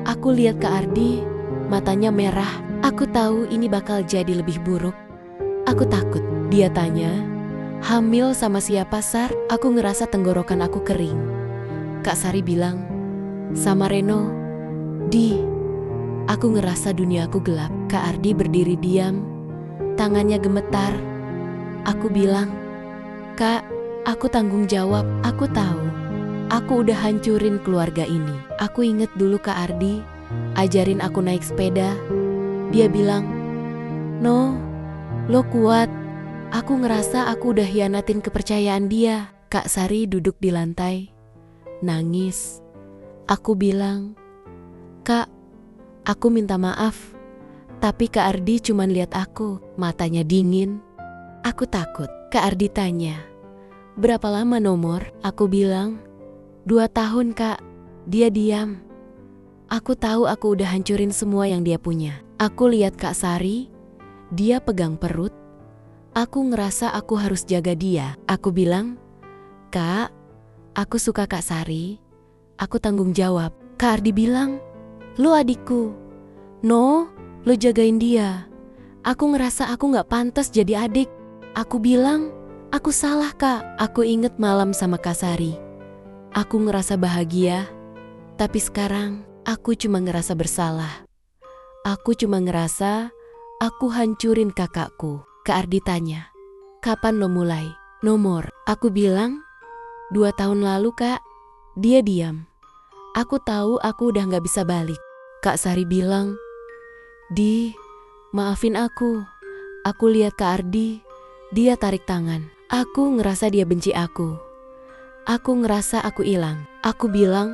Aku lihat Kak Ardi. Matanya merah. Aku tahu ini bakal jadi lebih buruk. Aku takut. Dia tanya, hamil sama siapa, Sar? Aku ngerasa tenggorokan aku kering. Kak Sari bilang, sama Reno. Di, aku ngerasa dunia aku gelap. Kak Ardi berdiri diam, tangannya gemetar. Aku bilang, Kak, aku tanggung jawab. Aku tahu, aku udah hancurin keluarga ini. Aku inget dulu Kak Ardi ajarin aku naik sepeda. Dia bilang, no, lo kuat. Aku ngerasa aku udah hianatin kepercayaan dia. Kak Sari duduk di lantai, nangis. Aku bilang, Kak, aku minta maaf. Tapi Kak Ardi cuman lihat aku, matanya dingin. Aku takut. Kak Ardi tanya, berapa lama nomor? Aku bilang, 2 tahun Kak. Dia diam. Aku tahu aku udah hancurin semua yang dia punya. Aku lihat Kak Sari, dia pegang perut. Aku ngerasa aku harus jaga dia. Aku bilang, Kak, aku suka Kak Sari. Aku tanggung jawab. Kak Ardi bilang, lo adikku. No, lo jagain dia. Aku ngerasa aku gak pantas jadi adik. Aku bilang, aku salah Kak. Aku inget malam sama Kak Sari. Aku ngerasa bahagia, tapi sekarang aku cuma ngerasa bersalah. Aku cuma ngerasa aku hancurin kakakku. Kak Ardi tanya, kapan lo mulai? Nomor. Aku bilang, 2 tahun lalu Kak. Dia diam. Aku tahu aku udah gak bisa balik. Kak Sari bilang, Di, maafin aku. Aku lihat Kak Ardi, dia tarik tangan. Aku ngerasa dia benci aku. Aku ngerasa aku hilang. Aku bilang,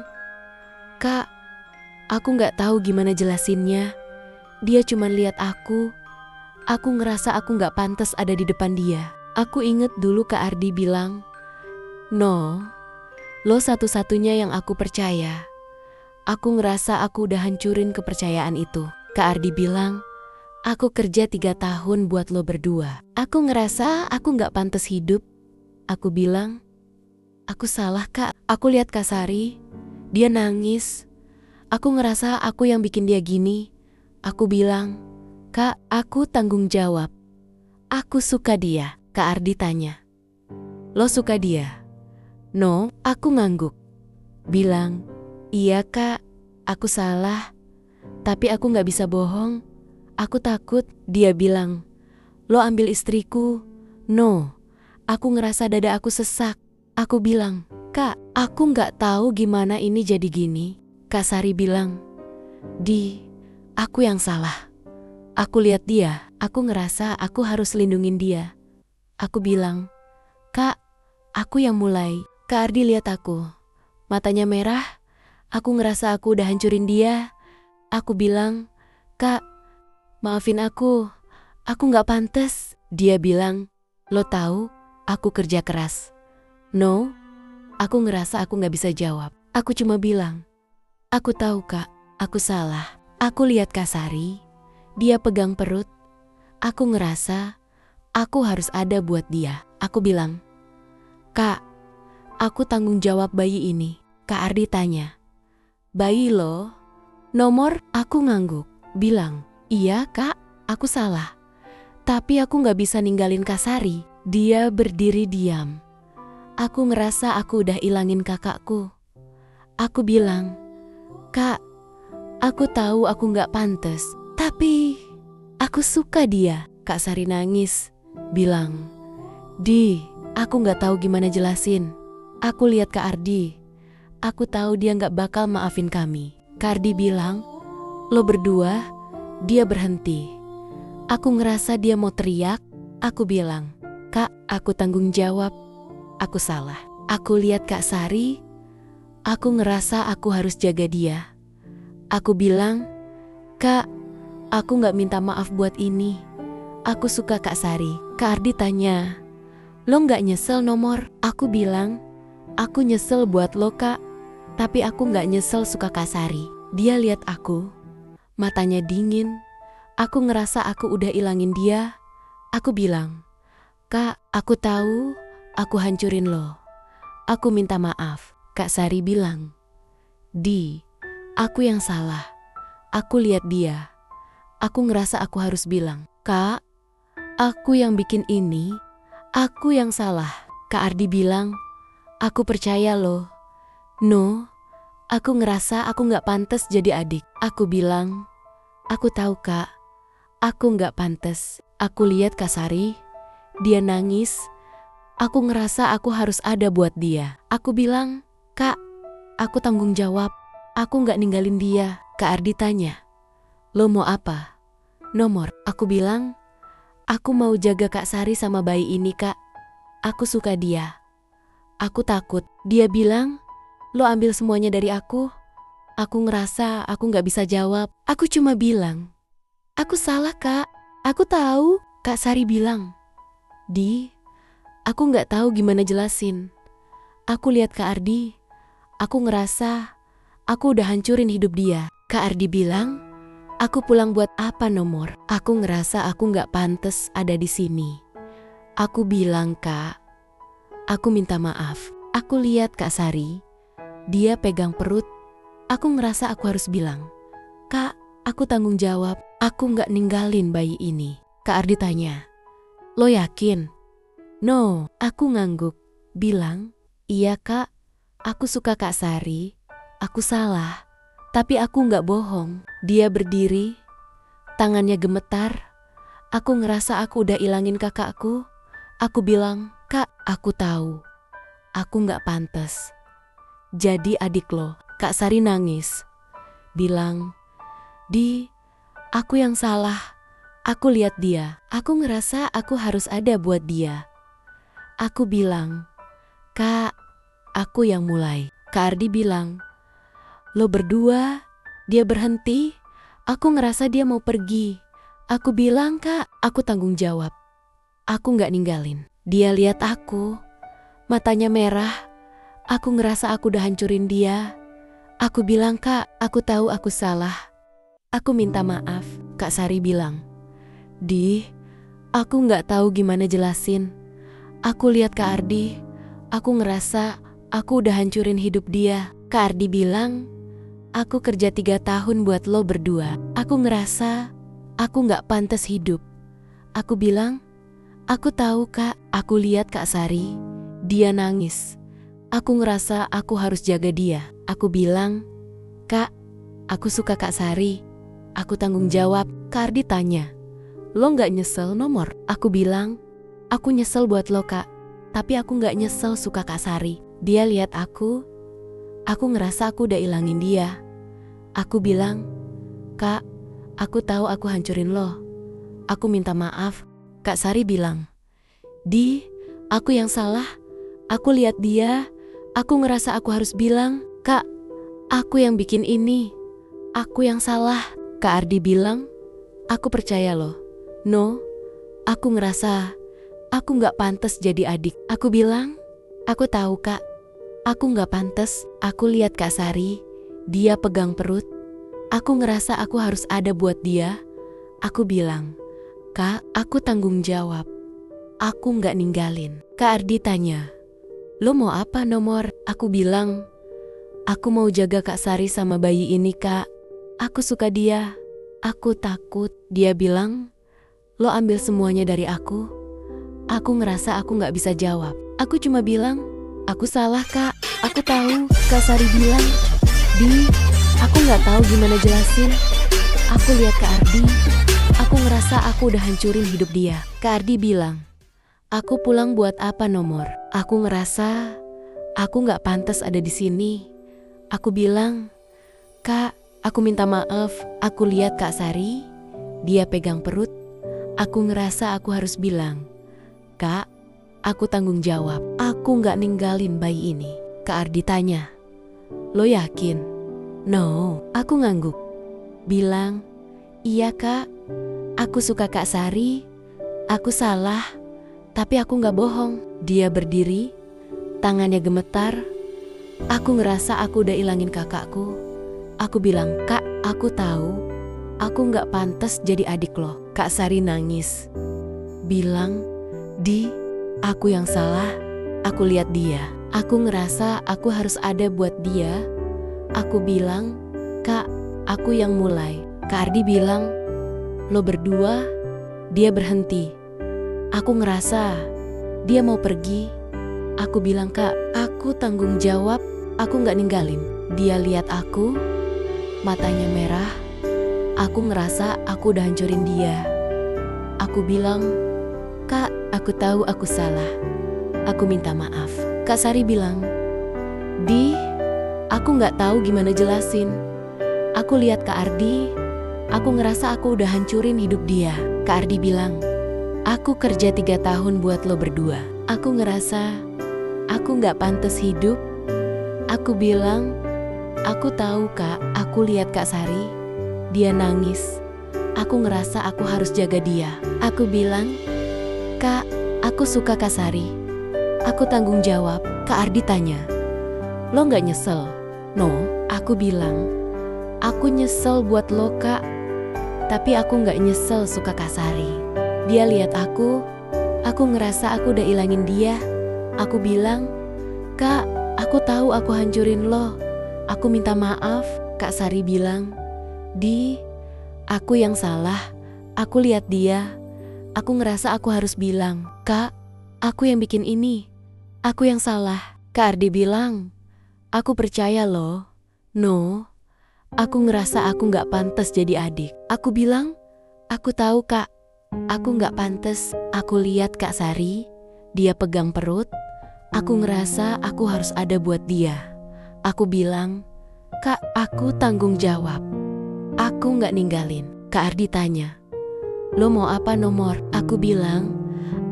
Kak, aku gak tahu gimana jelasinnya. Dia cuma lihat aku. Aku ngerasa aku gak pantas ada di depan dia. Aku inget dulu Kak Ardi bilang, no, lo satu-satunya yang aku percaya. Aku ngerasa aku udah hancurin kepercayaan itu. Kak Ardi bilang, aku kerja 3 tahun buat lo berdua. Aku ngerasa aku gak pantas hidup. Aku bilang, aku salah Kak. Aku lihat Kak Sari, dia nangis. Aku ngerasa aku yang bikin dia gini. Aku bilang, Kak, aku tanggung jawab. Aku suka dia. Kak Ardi tanya, lo suka dia? No, aku ngangguk. Bilang, iya Kak, aku salah. Tapi aku gak bisa bohong. Aku takut. Dia bilang, lo ambil istriku. No, aku ngerasa dada aku sesak. Aku bilang, Kak, aku gak tahu gimana ini jadi gini. Kak Sari bilang, Di, aku yang salah. Aku lihat dia, aku ngerasa aku harus lindungin dia. Aku bilang, Kak, aku yang mulai. Kak Ardi lihat aku, matanya merah. Aku ngerasa aku udah hancurin dia. Aku bilang, Kak, maafin aku gak pantas. Dia bilang, lo tahu aku kerja keras. No, aku ngerasa aku gak bisa jawab. Aku cuma bilang, aku tahu Kak, aku salah. Aku lihat Kak Sari, dia pegang perut. Aku ngerasa aku harus ada buat dia. Aku bilang, Kak, aku tanggung jawab bayi ini. Kak Ardi tanya, bayi lo? Nomor? Aku ngangguk, bilang, iya Kak, aku salah. Tapi aku gak bisa ninggalin Kak Sari. Dia berdiri diam. Aku ngerasa aku udah ilangin kakakku. Aku bilang, Kak, aku tahu aku gak pantas, tapi aku suka dia. Kak Sari nangis, bilang, Di, aku gak tahu gimana jelasin. Aku lihat Kak Ardi. Aku tahu dia gak bakal maafin kami. Kak Ardi bilang, lo berdua. Dia berhenti. Aku ngerasa dia mau teriak. Aku bilang, Kak, aku tanggung jawab. Aku salah. Aku lihat Kak Sari. Aku ngerasa aku harus jaga dia. Aku bilang, Kak, aku gak minta maaf buat ini. Aku suka Kak Sari. Kak Ardi tanya, lo gak nyesel nomor? Aku bilang, aku nyesel buat lo Kak. Tapi aku gak nyesel suka Kak Sari. Dia lihat aku, matanya dingin. Aku ngerasa aku udah ilangin dia. Aku bilang, Kak, aku tahu aku hancurin lo. Aku minta maaf. Kak Sari bilang, Di, aku yang salah. Aku lihat dia. Aku ngerasa aku harus bilang, "Kak, aku yang bikin ini, aku yang salah." Kak Ardi bilang, "Aku percaya loh. No, aku ngerasa aku gak pantas jadi adik." Aku bilang, "Aku tahu Kak, aku gak pantas." Aku lihat Kak Sari, dia nangis. Aku ngerasa aku harus ada buat dia. Aku bilang, "Kak, aku tanggung jawab. Aku gak ninggalin dia." Kak Ardi tanya, "Lo mau apa?" "Nomor." Aku bilang, "Aku mau jaga Kak Sari sama bayi ini Kak. Aku suka dia. Aku takut." Dia bilang, "Lo ambil semuanya dari aku." Aku ngerasa aku gak bisa jawab. Aku cuma bilang, "Aku salah Kak. Aku tahu." Kak Sari bilang, "Di, aku gak tahu gimana jelasin. Aku lihat Kak Ardi. Aku ngerasa aku udah hancurin hidup dia." Kak Ardi bilang, "Aku pulang buat apa Nomor? Aku ngerasa aku gak pantas ada di sini." Aku bilang, "Kak, aku minta maaf." Aku lihat Kak Sari, dia pegang perut. Aku ngerasa aku harus bilang, "Kak, aku tanggung jawab. Aku gak ninggalin bayi ini." Kak Ardi tanya, "Lo yakin?" "No." Aku ngangguk, bilang, "Iya Kak, aku suka Kak Sari. Aku salah, tapi aku gak bohong." Dia berdiri, tangannya gemetar. Aku ngerasa aku udah ilangin kakakku. Aku bilang, "Kak, aku tahu. Aku gak pantas jadi adik lo." Kak Sari nangis, bilang, "Di, aku yang salah. Aku lihat dia. Aku ngerasa aku harus ada buat dia." Aku bilang, "Kak, aku yang mulai." Kak Ardi bilang, "Lo berdua." Dia berhenti. Aku ngerasa dia mau pergi. Aku bilang, "Kak, aku tanggung jawab. Aku gak ninggalin." Dia lihat aku, matanya merah. Aku ngerasa aku udah hancurin dia. Aku bilang, "Kak, aku tahu aku salah. Aku minta maaf." Kak Sari bilang, "Di, aku gak tahu gimana jelasin. Aku lihat Kak Ardi. Aku ngerasa aku udah hancurin hidup dia." Kak Ardi bilang, "Aku kerja 3 tahun buat lo berdua. Aku ngerasa aku gak pantas hidup." Aku bilang, "Aku tahu Kak." Aku lihat Kak Sari, dia nangis. Aku ngerasa aku harus jaga dia. Aku bilang, "Kak, aku suka Kak Sari. Aku tanggung jawab." Kak Ardi tanya, "Lo gak nyesel Nomor?" Aku bilang, "Aku nyesel buat lo Kak, tapi aku gak nyesel suka Kak Sari." Dia lihat aku ngerasa aku udah ilangin dia. Aku bilang, "Kak, aku tahu aku hancurin lo. Aku minta maaf." Kak Sari bilang, "Di, aku yang salah. Aku lihat dia. Aku ngerasa aku harus bilang, 'Kak, aku yang bikin ini. Aku yang salah.'" Kak Ardi bilang, "Aku percaya loh. No, aku ngerasa aku gak pantas jadi adik." Aku bilang, "Aku tahu Kak. Aku gak pantas." Aku lihat Kak Sari, dia pegang perut. Aku ngerasa aku harus ada buat dia. Aku bilang, "Kak, aku tanggung jawab. Aku gak ninggalin." Kak Ardi tanya, "Lo mau apa Nomor?" Aku bilang, "Aku mau jaga Kak Sari sama bayi ini Kak. Aku suka dia. Aku takut." Dia bilang, "Lo ambil semuanya dari aku." Aku ngerasa aku gak bisa jawab. Aku cuma bilang, "Aku salah Kak. Aku tahu." Kak Sari bilang, "Di, aku gak tahu gimana jelasin." Aku lihat Kak Ardi. Aku ngerasa aku udah hancurin hidup dia. Kak Ardi bilang, "Aku pulang buat apa Nomor? Aku ngerasa aku gak pantas ada di sini." Aku bilang, "Kak, aku minta maaf." Aku lihat Kak Sari, dia pegang perut. Aku ngerasa aku harus bilang, "Kak, aku tanggung jawab. Aku gak ninggalin bayi ini." Kak Ardi tanya, "Lo yakin?" No. Aku ngangguk, bilang, "Iya Kak, aku suka Kak Sari. Aku salah, tapi aku gak bohong." Dia berdiri, tangannya gemetar. Aku ngerasa aku udah ilangin kakakku. Aku bilang, "Kak, aku tahu aku gak pantas jadi adik lo." Kak Sari nangis, bilang, "Di, aku yang salah. Aku lihat dia. Aku ngerasa aku harus ada buat dia." Aku bilang, "Kak, aku yang mulai." Kak Ardi bilang, Lo berdua, dia berhenti. Aku ngerasa dia mau pergi. Aku bilang, Kak, aku tanggung jawab, aku gak ninggalin. Dia lihat aku, matanya merah. Aku ngerasa aku udah hancurin dia. Aku bilang, Kak, aku tahu aku salah. Aku minta maaf. Kak Sari bilang, Di, aku gak tahu gimana jelasin. Aku lihat Kak Ardi, aku ngerasa aku udah hancurin hidup dia. Kak Ardi bilang, aku kerja 3 tahun buat lo berdua. Aku ngerasa aku gak pantas hidup. Aku bilang, aku tahu Kak, aku lihat Kak Sari. Dia nangis. Aku ngerasa aku harus jaga dia. Aku bilang, Kak, aku suka Kak Sari. Aku tanggung jawab. Kak Ardi tanya, lo gak nyesel? No, aku bilang, aku nyesel buat lo Kak. Tapi aku gak nyesel suka Kak Sari. Dia lihat aku ngerasa aku udah ilangin dia. Aku bilang, Kak, aku tahu aku hancurin lo. Aku minta maaf. Kak Sari bilang, Di, aku yang salah. Aku lihat dia. Aku ngerasa aku harus bilang, Kak, aku yang bikin ini. Aku yang salah. Kak Ardi bilang, aku percaya loh. No, aku ngerasa aku gak pantas jadi adik. Aku bilang, aku tahu Kak, aku gak pantas. Aku lihat Kak Sari, dia pegang perut. Aku ngerasa aku harus ada buat dia. Aku bilang, Kak, aku tanggung jawab. Aku gak ninggalin. Kak Ardi tanya, lo mau apa nomor? Aku bilang,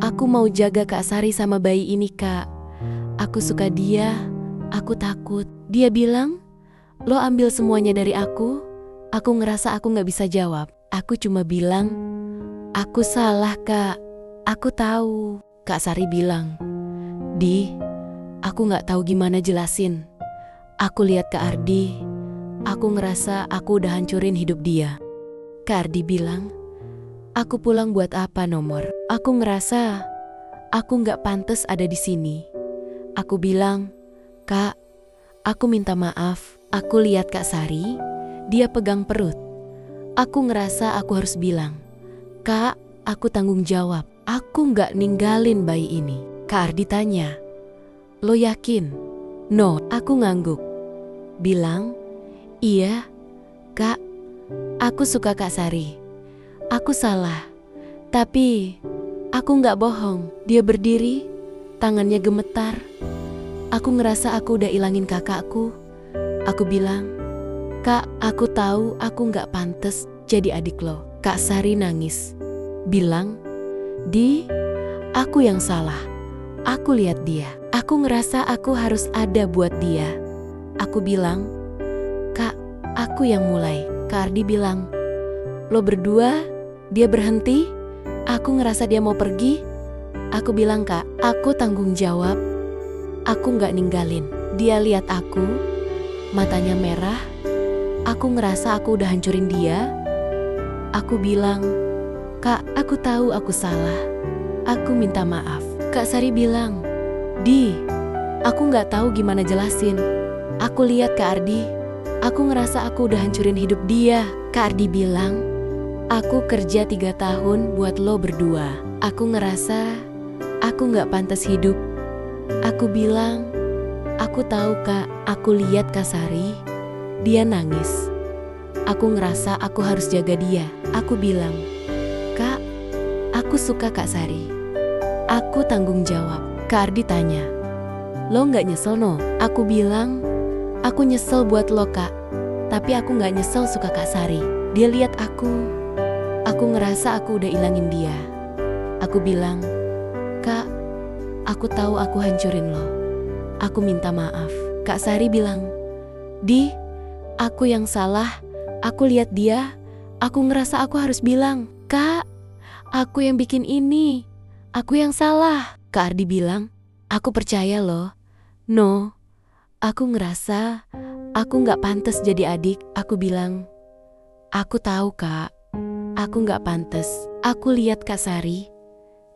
aku mau jaga Kak Sari sama bayi ini Kak. Aku suka dia, aku takut. Dia bilang, lo ambil semuanya dari aku. Aku ngerasa aku gak bisa jawab. Aku cuma bilang, aku salah Kak, aku tahu. Kak Sari bilang, Di, aku gak tahu gimana jelasin. Aku lihat Kak Ardi, aku ngerasa aku udah hancurin hidup dia. Kak Ardi bilang, aku pulang buat apa nomor? Aku ngerasa aku gak pantas ada di sini. Aku bilang, Kak, aku minta maaf. Aku lihat Kak Sari, dia pegang perut. Aku ngerasa aku harus bilang, Kak, aku tanggung jawab. Aku gak ninggalin bayi ini. Kak Ardi tanya, lo yakin? No, aku ngangguk. Bilang, iya, Kak, aku suka Kak Sari. Aku salah, tapi aku gak bohong. Dia berdiri, tangannya gemetar. Aku ngerasa aku udah ilangin kakakku. Aku bilang, Kak, aku tahu aku gak pantas jadi adik lo. Kak Sari nangis. Bilang, Di, aku yang salah. Aku lihat dia. Aku ngerasa aku harus ada buat dia. Aku bilang, Kak, aku yang mulai. Kak Ardi bilang, lo berdua. Dia berhenti. Aku ngerasa dia mau pergi. Aku bilang, Kak, aku tanggung jawab. Aku gak ninggalin. Dia lihat aku, matanya merah. Aku ngerasa aku udah hancurin dia. Aku bilang, Kak, aku tahu aku salah. Aku minta maaf. Kak Sari bilang, Di, aku gak tahu gimana jelasin. Aku lihat Kak Ardi, aku ngerasa aku udah hancurin hidup dia. Kak Ardi bilang, aku kerja 3 tahun buat lo berdua. Aku ngerasa aku gak pantas hidup. Aku bilang, aku tahu Kak. Aku lihat Kak Sari, dia nangis. Aku ngerasa aku harus jaga dia. Aku bilang, Kak, aku suka Kak Sari. Aku tanggung jawab. Kak Ardi tanya, lo gak nyesel no? Aku bilang, aku nyesel buat lo Kak. Tapi aku gak nyesel suka Kak Sari. Dia lihat aku ngerasa aku udah ilangin dia. Aku bilang, Kak, aku tahu aku hancurin lo. Aku minta maaf. Kak Sari bilang, Di, aku yang salah. Aku lihat dia. Aku ngerasa aku harus bilang, Kak, aku yang bikin ini. Aku yang salah. Kak Ardi bilang, aku percaya loh. No, aku ngerasa aku gak pantas jadi adik. Aku bilang, aku tahu Kak, aku gak pantas. Aku lihat Kak Sari,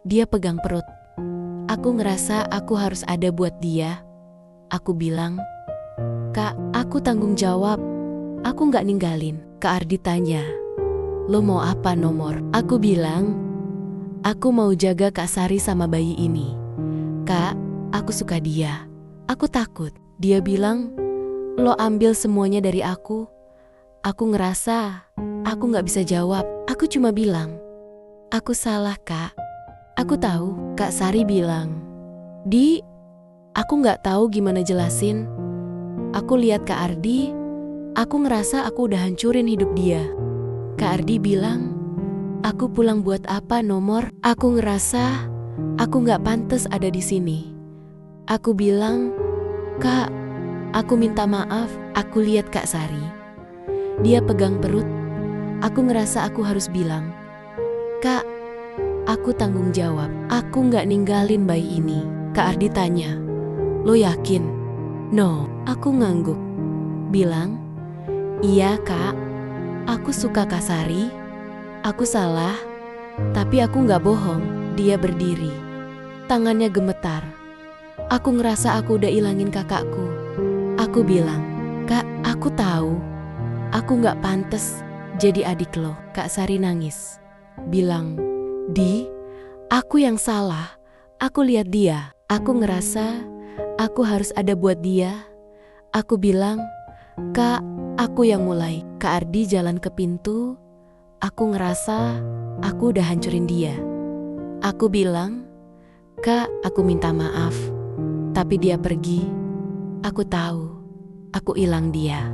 dia pegang perut. Aku ngerasa aku harus ada buat dia. Aku bilang, Kak, aku tanggung jawab. Aku gak ninggalin. Kak Ardi tanya, "Lo mau apa, Nomor?" Aku bilang, "Aku mau jaga Kak Sari sama bayi ini. Kak, aku suka dia. Aku takut." Dia bilang, "Lo ambil semuanya dari aku." Aku ngerasa aku gak bisa jawab. Aku cuma bilang, "Aku salah, Kak. Aku tahu." Kak Sari bilang, "Di, aku gak tahu gimana jelasin. Aku lihat Kak Ardi, aku ngerasa aku udah hancurin hidup dia." Kak Ardi bilang, "Aku pulang buat apa, Nomor? Aku ngerasa aku gak pantas ada di sini." Aku bilang, "Kak, aku minta maaf." Aku lihat Kak Sari. Dia pegang perut. Aku ngerasa aku harus bilang, "Kak, aku tanggung jawab. Aku gak ninggalin bayi ini." Kak Ardi tanya, "Lo yakin?" "No." Aku ngangguk. Bilang, "Iya, Kak. Aku suka Kak Sari. Aku salah, tapi aku gak bohong." Dia berdiri. Tangannya gemetar. Aku ngerasa aku udah ilangin kakakku. Aku bilang, "Kak, aku tahu. Aku gak pantas jadi adik lo." Kak Sari nangis. Bilang, "Di, aku yang salah. Aku lihat dia. Aku ngerasa aku harus ada buat dia." Aku bilang, "Kak, aku yang mulai." Kak Ardi jalan ke pintu. Aku ngerasa aku udah hancurin dia. Aku bilang, "Kak, aku minta maaf." Tapi dia pergi. Aku tahu, aku hilang dia.